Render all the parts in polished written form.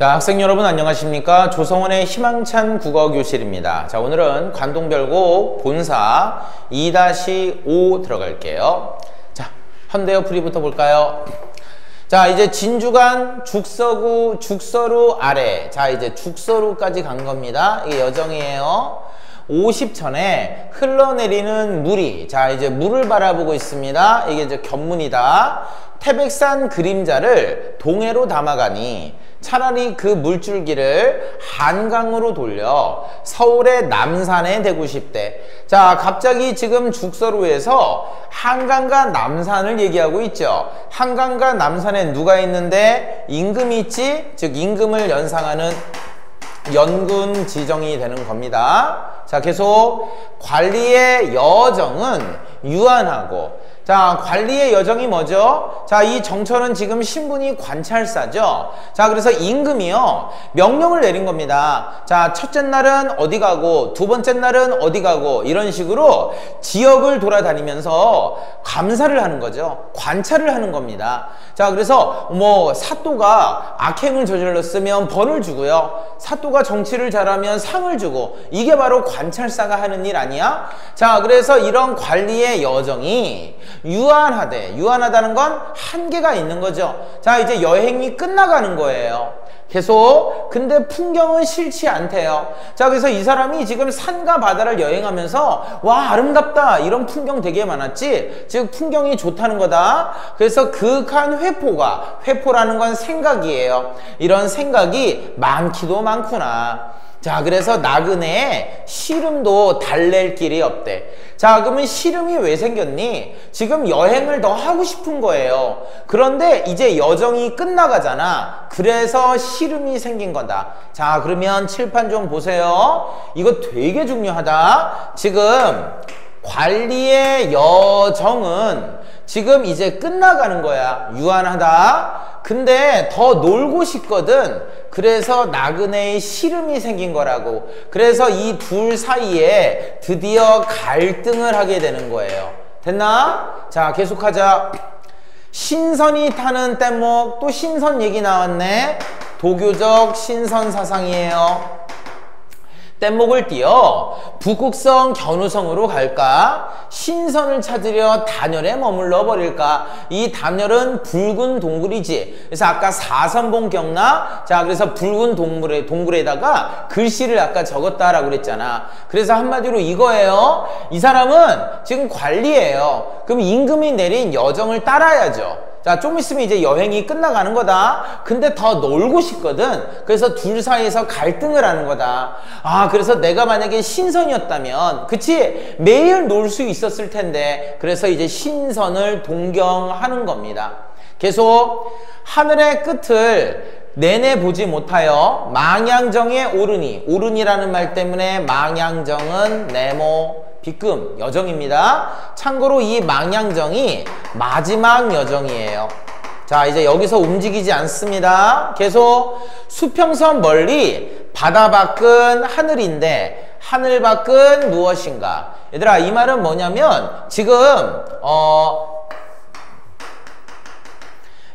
자, 학생 여러분 안녕하십니까? 조성원의 희망찬 국어교실입니다. 자, 오늘은 관동별곡 본사 2-5 들어갈게요. 자, 현대어 풀이부터 볼까요? 자, 이제 진주관 죽서구 죽서루 아래. 자, 이제 죽서루까지 간 겁니다. 이게 여정이에요. 50천에 흘러내리는 물이, 자, 이제 물을 바라보고 있습니다. 이게 이제 견문이다. 태백산 그림자를 동해로 담아가니 차라리 그 물줄기를 한강으로 돌려 서울의 남산에 대고 싶대. 자, 갑자기 지금 죽서루에서 한강과 남산을 얘기하고 있죠. 한강과 남산에 누가 있는데 임금이 있지? 즉 임금을 연상하는 연군 지정이 되는 겁니다. 자, 계속 관리의 여정은 유한하고, 자, 관리의 여정이 뭐죠? 자, 이 정철은 지금 신분이 관찰사죠. 자, 그래서 임금이요, 명령을 내린 겁니다. 자, 첫째 날은 어디 가고, 두 번째 날은 어디 가고, 이런 식으로 지역을 돌아다니면서 감사를 하는 거죠. 관찰을 하는 겁니다. 자, 그래서 뭐 사또가 악행을 저질렀으면 벌을 주고요, 사또가 정치를 잘하면 상을 주고, 이게 바로 관찰사가 하는 일 아니야? 자, 그래서 이런 관리의 여정이 유한하대. 유한하다는 건 한계가 있는 거죠. 자, 이제 여행이 끝나가는 거예요. 계속. 근데 풍경은 싫지 않대요. 자, 그래서 이 사람이 지금 산과 바다를 여행하면서 와, 아름답다, 이런 풍경 되게 많았지, 즉 풍경이 좋다는 거다. 그래서 그윽한 회포가, 회포라는 건 생각이에요. 이런 생각이 많기도 많구나. 자, 그래서 나그네에 시름도 달랠 길이 없대. 자, 그러면 시름이 왜 생겼니? 지금 여행을 더 하고 싶은 거예요. 그런데 이제 여정이 끝나가잖아. 그래서 시름이 생긴 거다. 자, 그러면 칠판 좀 보세요. 이거 되게 중요하다. 지금 관리의 여정은 지금 이제 끝나가는 거야. 유한하다. 근데 더 놀고 싶거든. 그래서 나그네의 시름이 생긴 거라고. 그래서 이 둘 사이에 드디어 갈등을 하게 되는 거예요. 됐나? 자, 계속하자. 신선이 타는 뗏목. 또 신선 얘기 나왔네. 도교적 신선 사상이에요. 뗏목을 띄어 북극성 견우성으로 갈까? 신선을 찾으려 단열에 머물러 버릴까? 이 단열은 붉은 동굴이지. 그래서 아까 사선봉 기억나? 자, 그래서 붉은 동굴에다가 글씨를 아까 적었다라고 그랬잖아. 그래서 한마디로 이거예요. 이 사람은 지금 관리예요. 그럼 임금이 내린 여정을 따라야죠. 자, 좀 있으면 이제 여행이 끝나가는 거다. 근데 더 놀고 싶거든. 그래서 둘 사이에서 갈등을 하는 거다. 아, 그래서 내가 만약에 신선이었다면, 그치? 매일 놀 수 있었을 텐데. 그래서 이제 신선을 동경하는 겁니다. 계속 하늘의 끝을 내내 보지 못하여 망양정에 오르니, 오르니라는 말 때문에 망양정은 네모 비금 여정입니다. 참고로 이 망양정이 마지막 여정이에요. 자, 이제 여기서 움직이지 않습니다. 계속 수평선 멀리 바다 밖은 하늘인데 하늘 밖은 무엇인가? 얘들아, 이 말은 뭐냐면 지금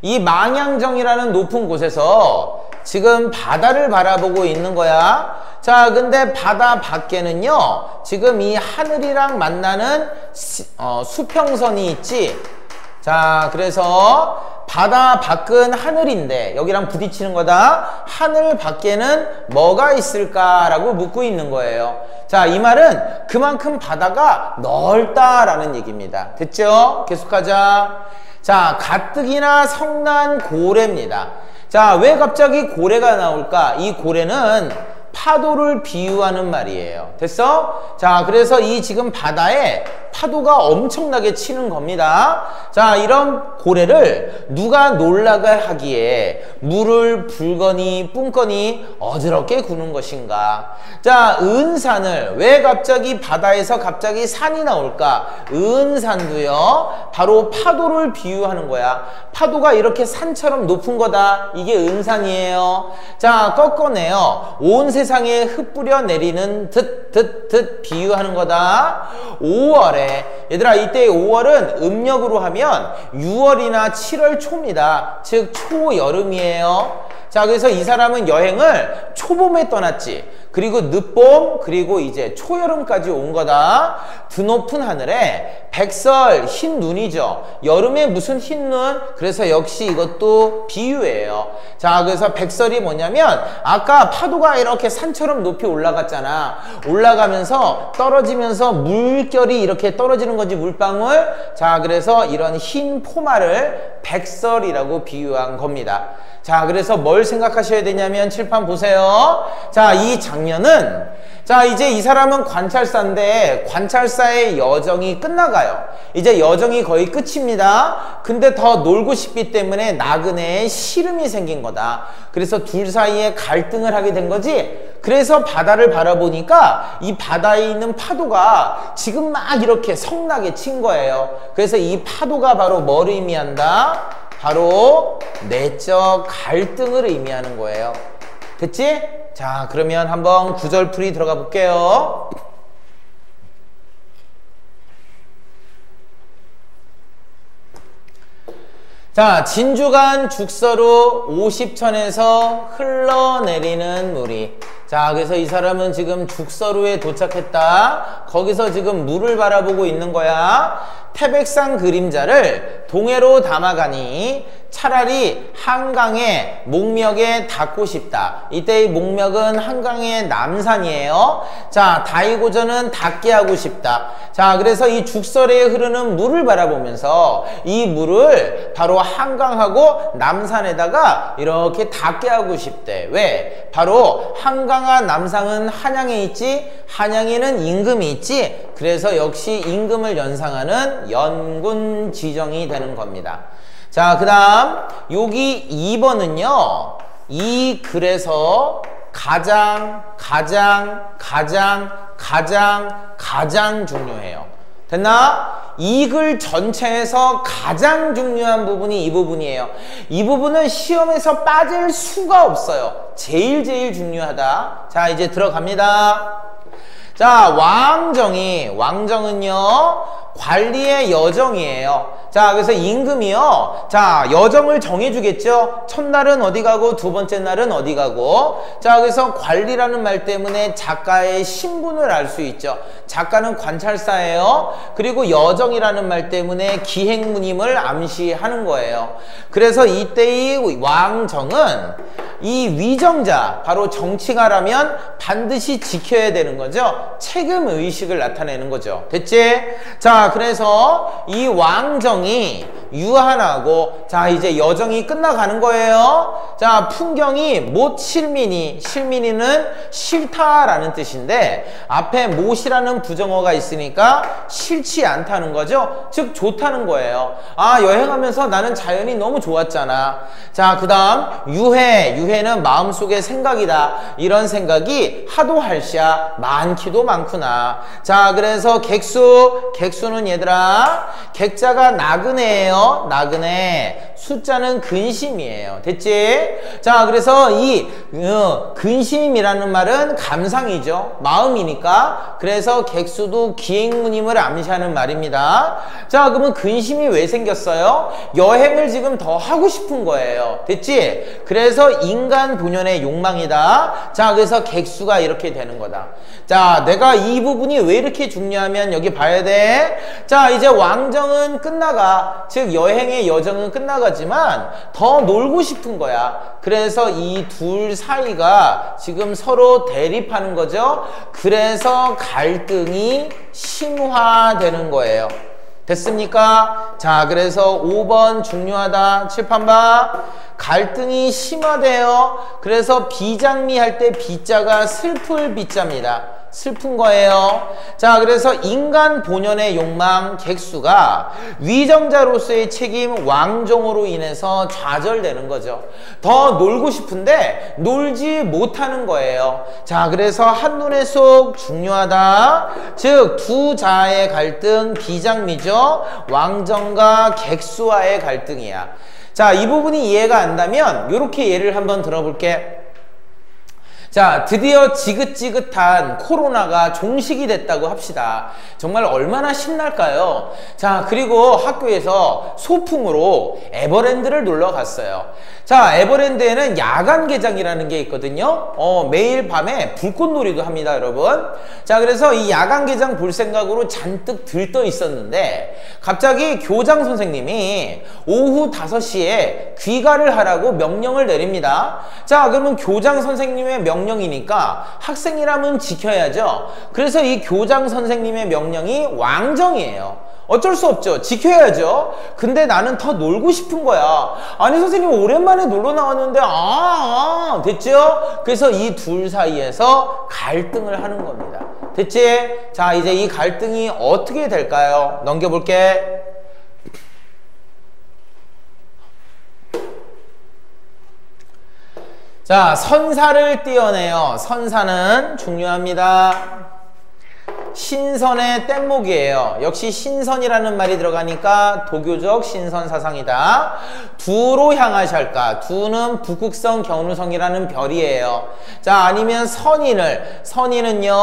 이 망양정이라는 높은 곳에서 지금 바다를 바라보고 있는 거야. 자, 근데 바다 밖에는요, 지금 이 하늘이랑 만나는 수평선이 있지. 자, 그래서 바다 밖은 하늘인데 여기랑 부딪히는 거다. 하늘 밖에는 뭐가 있을까라고 묻고 있는 거예요. 자, 이 말은 그만큼 바다가 넓다라는 얘기입니다. 됐죠? 계속하자. 자, 가뜩이나 성난 고래입니다. 자, 왜 갑자기 고래가 나올까? 이 고래는 파도를 비유하는 말이에요. 됐어? 자, 그래서 이 지금 바다에 파도가 엄청나게 치는 겁니다. 자, 이런 고래를 누가 놀라게 하기에 물을 불거니 뿜거니 어지럽게 구는 것인가? 자, 은산을 왜 갑자기 바다에서 갑자기 산이 나올까? 은산도요, 바로 파도를 비유하는 거야. 파도가 이렇게 산처럼 높은 거다. 이게 은산이에요. 자, 꺾어내요. 온 세상에 흩뿌려 내리는 듯 비유하는 거다. 5월에, 얘들아, 이때 5월은 음력으로 하면 6월이나 7월 초입니다. 즉 초여름이에요. 자, 그래서 이 사람은 여행을 초봄에 떠났지. 그리고 늦봄, 그리고 이제 초여름까지 온 거다. 드높은 하늘에 백설, 흰 눈이죠. 여름에 무슨 흰 눈? 그래서 역시 이것도 비유예요. 자, 그래서 백설이 뭐냐면 아까 파도가 이렇게 산처럼 높이 올라갔잖아. 올라가면서 떨어지면서 물결이 이렇게 떨어지는 거지, 물방울. 자, 그래서 이런 흰 포마를 백설이라고 비유한 겁니다. 자, 그래서 뭘 생각하셔야 되냐면 칠판 보세요. 자, 이 장면은 자, 이제 이 사람은 관찰사인데 관찰사의 여정이 끝나가요. 이제 여정이 거의 끝입니다. 근데 더 놀고 싶기 때문에 나그네에 시름이 생긴 거다. 그래서 둘 사이에 갈등을 하게 된 거지. 그래서 바다를 바라보니까 이 바다에 있는 파도가 지금 막 이렇게 성나게 친 거예요. 그래서 이 파도가 바로 뭘 의미한다? 바로 내적 갈등을 의미하는 거예요. 됐지? 자, 그러면 한번 구절풀이 들어가 볼게요. 자, 진주간 죽서로 50천에서 흘러내리는 물이. 자, 그래서 이 사람은 지금 죽서루에 도착했다. 거기서 지금 물을 바라보고 있는 거야. 태백산 그림자를 동해로 담아가니 차라리 한강의 목멱에 닿고 싶다. 이때 이 목멱은 한강의 남산이에요. 자, 다이고전은 닿게 하고 싶다. 자, 그래서 이 죽설에 흐르는 물을 바라보면서 이 물을 바로 한강하고 남산에다가 이렇게 닿게 하고 싶대. 왜? 바로 한강과 남산은 한양에 있지, 한양에는 임금이 있지. 그래서 역시 임금을 연상하는 연군 지정이 되는 겁니다. 자, 그 다음 여기 2번은요 이 글에서 가장 중요해요. 됐나? 이 글 전체에서 가장 중요한 부분이 이 부분이에요. 이 부분은 시험에서 빠질 수가 없어요. 제일 중요하다. 자, 이제 들어갑니다. 자, 왕정은요 관리의 여정이에요. 자, 그래서 임금이요. 자, 여정을 정해주겠죠. 첫날은 어디 가고 두 번째 날은 어디 가고. 자, 그래서 관리라는 말 때문에 작가의 신분을 알 수 있죠. 작가는 관찰사예요. 그리고 여정이라는 말 때문에 기행무님을 암시하는 거예요. 그래서 이때의 왕정은 이 위정자, 바로 정치가라면 반드시 지켜야 되는 거죠. 책임의식을 나타내는 거죠. 됐지? 자, 그래서 이 왕정이 유한하고, 자, 이제 여정이 끝나가는 거예요. 자, 풍경이 못 실민이는 싫다라는 뜻인데 앞에 못이라는 부정어가 있으니까 싫지 않다는 거죠. 즉 좋다는 거예요. 아, 여행하면서 나는 자연이 너무 좋았잖아. 자, 그 다음 유해는 마음속의 생각이다. 이런 생각이 하도 할시야 많기도 많구나. 자, 그래서 객수는 얘들아 객자가 나그네예요. 나그네. 숫자는 근심이에요. 됐지? 자, 그래서 이 근심이라는 말은 감상이죠. 마음이니까. 그래서 객수도 기행무님을 암시하는 말입니다. 자, 그러면 근심이 왜 생겼어요? 여행을 지금 더 하고 싶은 거예요. 됐지? 그래서 인간 본연의 욕망이다. 자, 그래서 객수가 이렇게 되는 거다. 자, 내가 이 부분이 왜 이렇게 중요하면 여기 봐야 돼. 자, 이제 왕정은 끝나가. 즉 여행의 여정은 끝나가지만 더 놀고 싶은 거야. 그래서 이 둘 사이가 지금 서로 대립하는 거죠. 그래서 갈등이 심화되는 거예요. 됐습니까? 자, 그래서 5번 중요하다. 칠판 봐. 갈등이 심화돼요. 그래서 비장미 할 때 비자가 슬플 비자입니다. 슬픈 거예요. 자, 그래서 인간 본연의 욕망 객수가 위정자로서의 책임 왕정으로 인해서 좌절되는 거죠. 더 놀고 싶은데 놀지 못하는 거예요. 자, 그래서 한눈에 속 중요하다. 즉 두 자의 갈등 비장미죠. 왕정과 객수와의 갈등이야. 자, 이 부분이 이해가 안 되면 이렇게 예를 한번 들어볼게. 자, 드디어 지긋지긋한 코로나가 종식이 됐다고 합시다. 정말 얼마나 신날까요? 자, 그리고 학교에서 소풍으로 에버랜드를 놀러 갔어요. 자, 에버랜드에는 야간 개장이라는 게 있거든요. 매일 밤에 불꽃놀이도 합니다, 여러분. 자, 그래서 이 야간 개장 볼 생각으로 잔뜩 들떠 있었는데 갑자기 교장 선생님이 오후 5시에 귀가를 하라고 명령을 내립니다. 자, 그러면 교장 선생님의 명령이니까 학생이라면 지켜야죠. 그래서 이 교장 선생님의 명령이 왕정이에요. 어쩔 수 없죠. 지켜야죠. 근데 나는 더 놀고 싶은 거야. 아니 선생님 오랜만에 놀러 나왔는데 됐죠? 그래서 이 둘 사이에서 갈등을 하는 겁니다. 됐지? 자, 이제 이 갈등이 어떻게 될까요? 넘겨볼게. 자, 선사를 띄어내요. 선사는 중요합니다. 신선의 뗏목이에요. 역시 신선이라는 말이 들어가니까 도교적 신선사상이다. 두로 향하실까? 두는 북극성 견우성이라는 별이에요. 자, 아니면 선인은요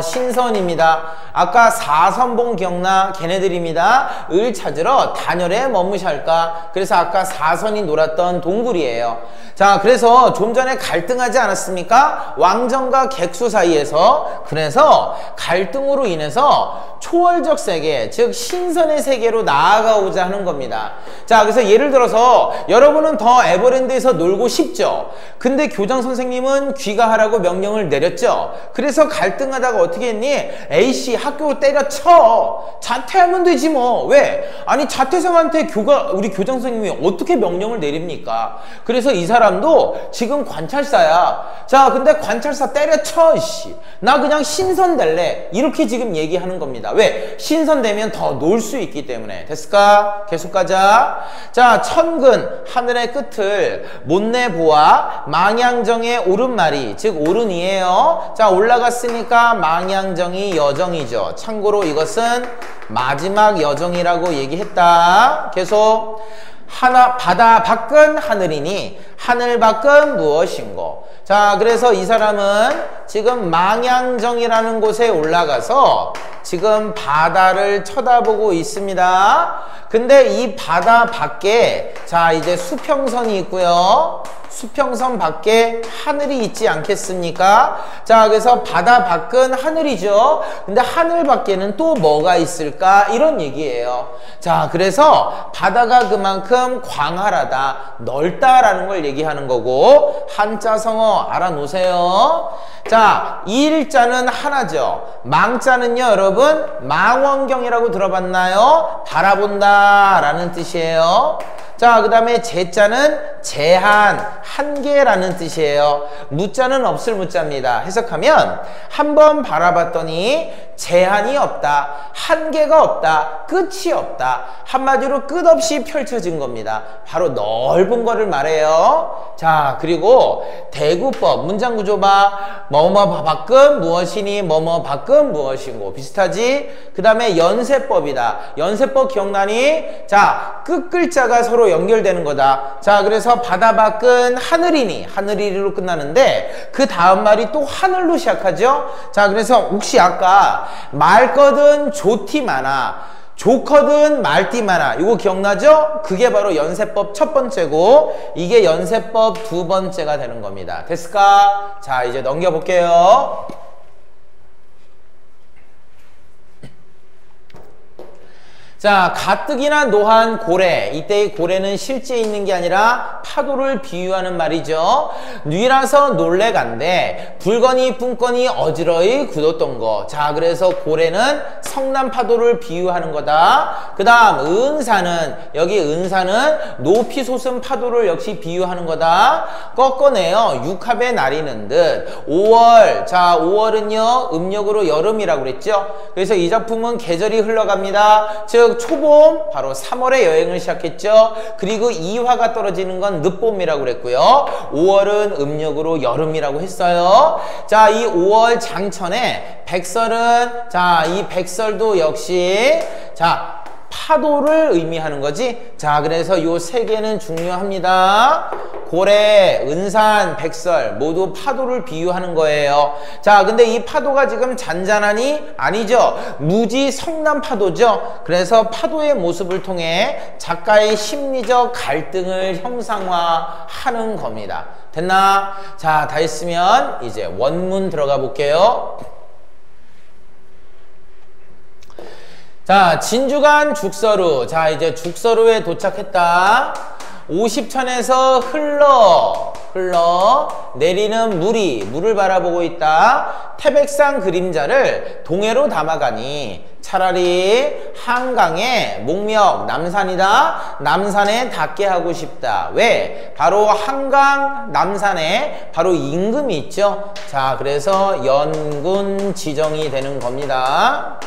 신선입니다. 아까 사선봉 기억나? 걔네들입니다. 을 찾으러 단열에 머무샬까? 그래서 아까 사선이 놀았던 동굴이에요. 자, 그래서 좀 전에 갈등하지 않았습니까? 왕정과 객수 사이에서. 그래서 갈등으로 인해서 초월적 세계, 즉 신선의 세계로 나아가고자 하는 겁니다. 자, 그래서 예를 들어서 여러분은 더 에버랜드에서 놀고 싶죠? 근데 교장 선생님은 귀가하라고 명령을 내렸죠? 그래서 갈등하다가 어떻게 했니? A씨 학교 때려쳐! 자퇴하면 되지 뭐. 왜? 아니 자퇴생한테 우리 교장 선생님이 어떻게 명령을 내립니까? 그래서 이 사람도 지금 관찰사야. 자, 근데 관찰사 때려쳐! 씨. 나 그냥 신선 될래. 이렇게 지금 얘기하는 겁니다. 왜? 신선되면 더 놀 수 있기 때문에. 됐을까? 계속 가자. 자, 천근, 하늘의 끝을 못내보아 망양정의 오른말이, 즉 오른이에요. 자, 올라갔으니까 망양정이 여정이죠. 참고로 이것은 마지막 여정이라고 얘기했다. 계속. 바다 밖은 하늘이니 하늘 밖은 무엇인고. 자, 그래서 이 사람은 지금 망양정이라는 곳에 올라가서 지금 바다를 쳐다보고 있습니다. 근데 이 바다 밖에 자 이제 수평선이 있고요. 수평선 밖에 하늘이 있지 않겠습니까? 자, 그래서 바다 밖은 하늘이죠. 근데 하늘 밖에는 또 뭐가 있을까? 이런 얘기예요. 자, 그래서 바다가 그만큼 광활하다, 넓다라는 걸 얘기하는 거고, 한자성어 알아놓으세요. 자, 일자는 하나죠. 망자는요, 여러분, 망원경이라고 들어봤나요? 바라본다 라는 뜻이에요. 자, 그 다음에 제자는 제한, 한계라는 뜻이에요. 무자는 없을 무자입니다. 해석하면 한 번 바라봤더니 제한이 없다, 한계가 없다, 끝이 없다. 한마디로 끝없이 펼쳐진 겁니다. 바로 넓은 거를 말해요. 자, 그리고 대구법 문장 구조 봐. 뭐뭐 밖은 무엇이니 뭐뭐 밖은 무엇이고. 비슷하지? 그 다음에 연세법이다. 연세법 기억나니? 자, 끝 글자가 서로 연결되는 거다. 자, 그래서 바다 밖은 하늘이니, 하늘이로 끝나는데 그 다음 말이 또 하늘로 시작하죠. 자, 그래서 혹시 아까 말거든 조티 많아, 좋거든 말띠 많아, 이거 기억나죠? 그게 바로 연세법 첫 번째고 이게 연세법 두 번째가 되는 겁니다. 됐을까? 자, 이제 넘겨볼게요. 자, 가뜩이나 노한 고래. 이때의 고래는 실제 있는 게 아니라 파도를 비유하는 말이죠. 뉘라서 놀래간데 불거니 뿜거니 어지러이 굳었던 거. 자, 그래서 고래는 성난 파도를 비유하는 거다. 그 다음 은사는, 여기 은사는 높이 솟은 파도를 역시 비유하는 거다. 꺾어내요. 육합에 나리는 듯. 5월. 자, 5월은요 음력으로 여름이라고 그랬죠. 그래서 이 작품은 계절이 흘러갑니다. 즉 초봄, 바로 3월에 여행을 시작했죠. 그리고 이화가 떨어지는 건 늦봄이라고 그랬고요. 5월은 음력으로 여름이라고 했어요. 자, 이 5월 장천에 백설은, 자, 이 백설도 역시 자 파도를 의미하는 거지. 자, 그래서 요 세 개는 중요합니다. 고래, 은산, 백설 모두 파도를 비유하는 거예요. 자, 근데 이 파도가 지금 잔잔하니? 아니죠. 무지 성난 파도죠. 그래서 파도의 모습을 통해 작가의 심리적 갈등을 형상화하는 겁니다. 됐나? 자, 다 했으면 이제 원문 들어가 볼게요. 자, 진주간 죽서루. 자, 이제 죽서루에 도착했다. 50천에서 흘러 내리는 물을 바라보고 있다. 태백산 그림자를 동해로 담아가니 차라리 한강의 목명 남산이다. 남산에 닿게 하고 싶다. 왜? 바로 한강 남산에 바로 임금이 있죠. 자, 그래서 연군 지정이 되는 겁니다.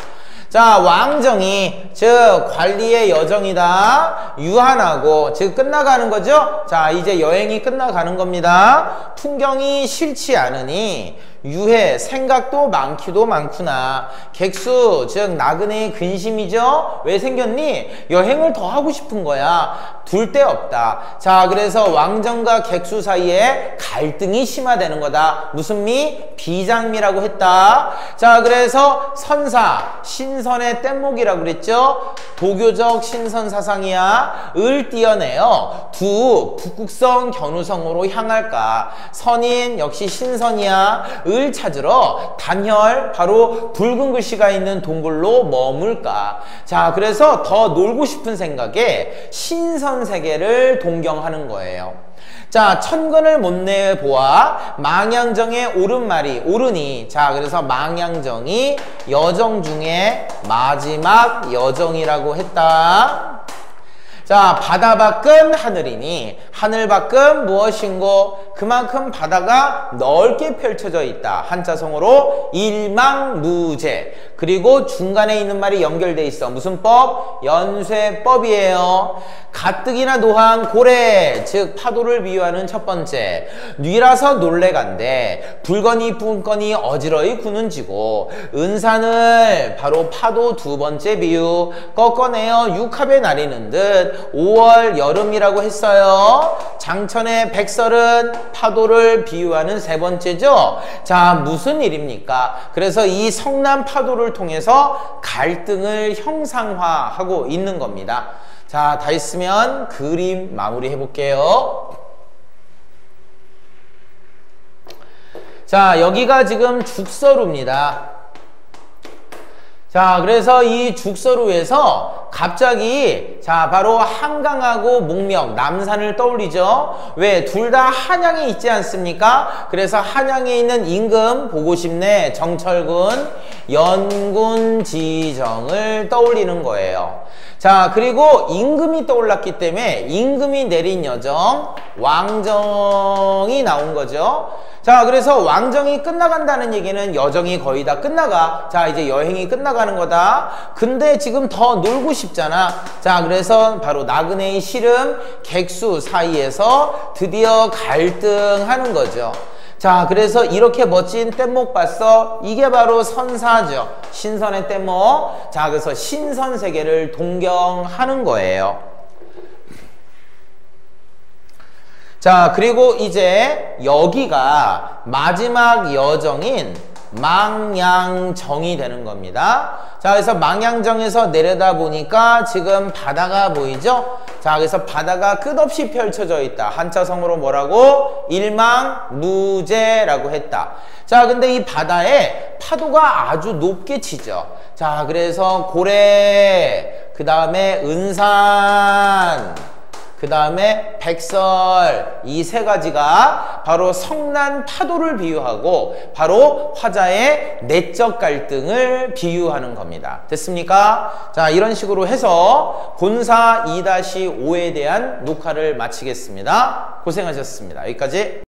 자, 왕정이 즉 관리의 여정이다. 유한하고 즉 끝나가는 거죠. 자, 이제 여행이 끝나가는 겁니다. 풍경이 싫지 않으니 유해 생각도 많기도 많구나. 객수 즉 나그네의 근심이죠. 왜 생겼니? 여행을 더 하고 싶은 거야. 둘 데 없다. 자, 그래서 왕정과 객수 사이에 갈등이 심화되는 거다. 무슨 미? 비장미라고 했다. 자, 그래서 선사 신선의 뗏목이라고 그랬죠. 도교적 신선 사상이야. 을 띄어내어 두 북극성 견우성으로 향할까. 선인 역시 신선이야. 을 찾으러 단혈 바로 붉은 글씨가 있는 동굴로 머물까. 자, 그래서 더 놀고 싶은 생각에 신선 세계를 동경하는 거예요. 자, 천근을 못 내보아 망양정의 옳은 옳으니. 자, 그래서 망양정이 여정 중에 마지막 여정이라고 했다. 자, 바다 밖은 하늘이니 하늘 밖은 무엇인고? 그만큼 바다가 넓게 펼쳐져 있다. 한자성어로 일망무제. 그리고 중간에 있는 말이 연결돼 있어. 무슨 법? 연쇄법이에요. 가뜩이나 노한 고래 즉 파도를 비유하는 첫 번째. 뉘라서 놀래간데 붉거니 뿜거니 어지러이 구는지고. 은산을 바로 파도 두 번째 비유. 꺾어내어 육합에 나리는 듯 5월 여름이라고 했어요. 장천의 백설은 파도를 비유하는 세 번째죠. 자, 무슨 일입니까? 그래서 이 성난 파도를 통해서 갈등을 형상화하고 있는 겁니다. 자, 다 했으면 그림 마무리 해볼게요. 자, 여기가 지금 죽서루입니다. 자, 그래서 이 죽서루에서 갑자기 자 바로 한강하고 목명 남산을 떠올리죠. 왜? 둘 다 한양에 있지 않습니까? 그래서 한양에 있는 임금 보고 싶네. 정철군 연군 지정을 떠올리는 거예요. 자, 그리고 임금이 떠올랐기 때문에 임금이 내린 여정 왕정이 나온 거죠. 자, 그래서 왕정이 끝나간다는 얘기는 여정이 거의 다 끝나가. 자, 이제 여행이 끝나가는 거다. 근데 지금 더 놀고 싶잖아. 자, 그래서 바로 나그네의 시름 객수 사이에서 드디어 갈등하는 거죠. 자, 그래서 이렇게 멋진 뗏목 봤어? 이게 바로 선사죠. 신선의 뗏목. 자, 그래서 신선 세계를 동경하는 거예요. 자, 그리고 이제 여기가 마지막 여정인 망양정이 되는 겁니다. 자, 그래서 망양정에서 내려다 보니까 지금 바다가 보이죠? 자, 그래서 바다가 끝없이 펼쳐져 있다. 한자성어로 뭐라고? 일망무제라고 했다. 자, 근데 이 바다에 파도가 아주 높게 치죠. 자, 그래서 고래, 그 다음에 은산, 그 다음에 백설, 이 세 가지가 바로 성난 파도를 비유하고 바로 화자의 내적 갈등을 비유하는 겁니다. 됐습니까? 자, 이런 식으로 해서 본사 2-5에 대한 녹화를 마치겠습니다. 고생하셨습니다. 여기까지.